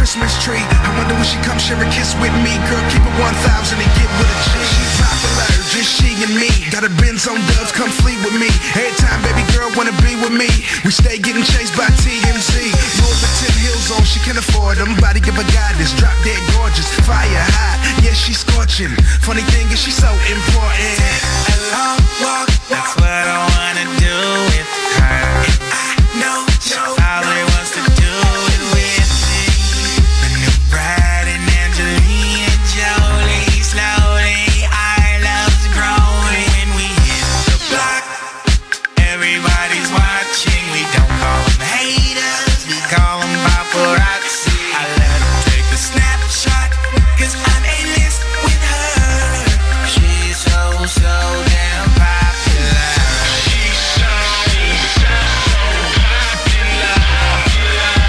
Christmas tree. I wonder when she come share a kiss with me. Girl, keep it 1,000 and get with a G. She's popular, just she and me. Got a Benz on dubs, come fleet with me. Every time baby girl wanna be with me. We stay getting chased by TMZ. More than 10 heels on, she can afford them. Body give a goddess, drop dead gorgeous, fire hot. Yeah, she's scorching. Funny thing is she's so important. Take a long walk, that's what I wanna do with her. And I know she probably wants to do it with me. The new bride and Angelina Jolie. Slowly our love's growing. When we hit the block, everybody's watching. We don't call them haters, we call them paparazzi. I let them take a snapshot, cause I'm A-list with her. She's so damn popular. She's so popular.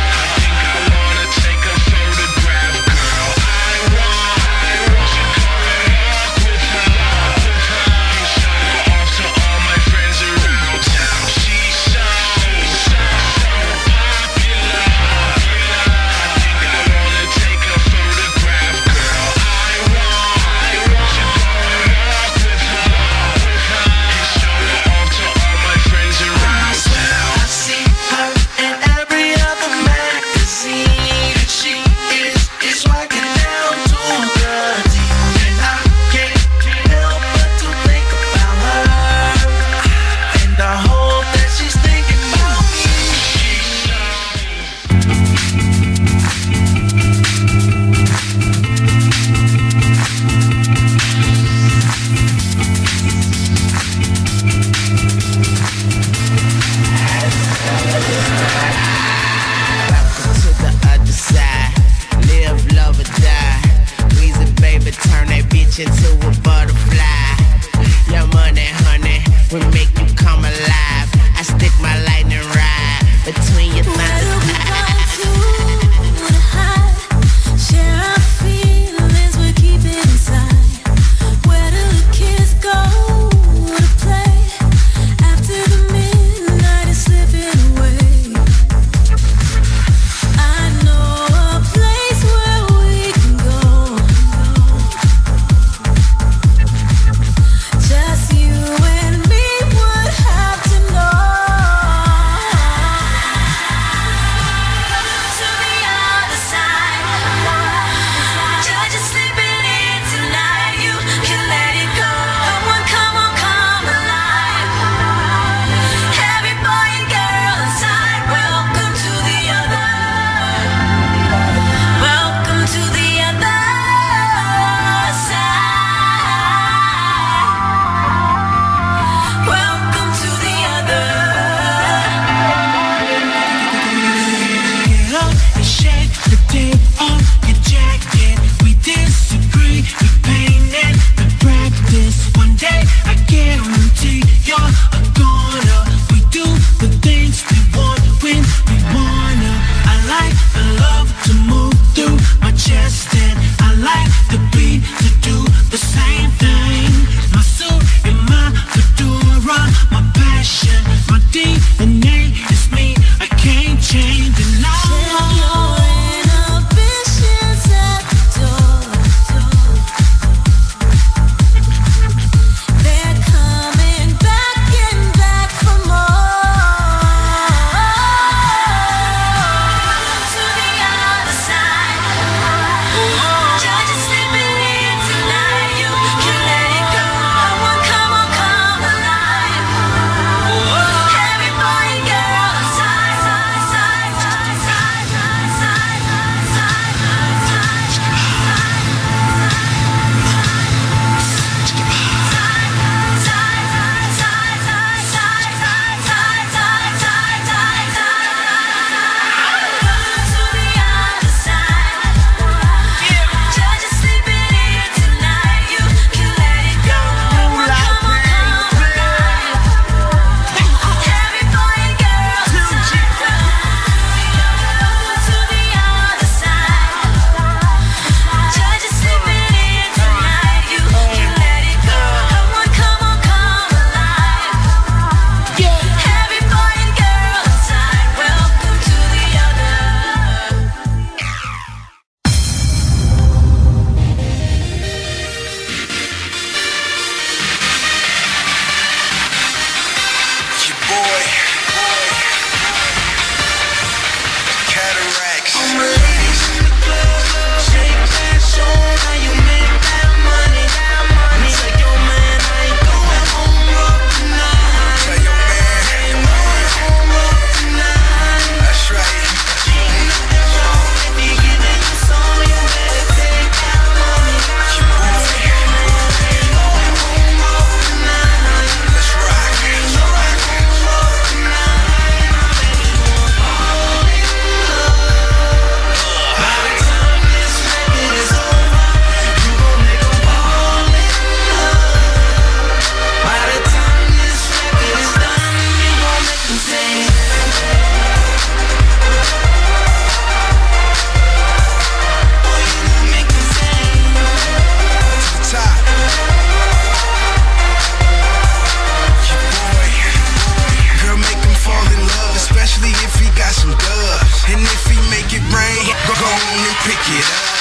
I think I wanna take a photograph, girl. I want to come and walk with her. And show her off to all my friends around town. She's got some dubs. And if he make it rain, go on and pick it up.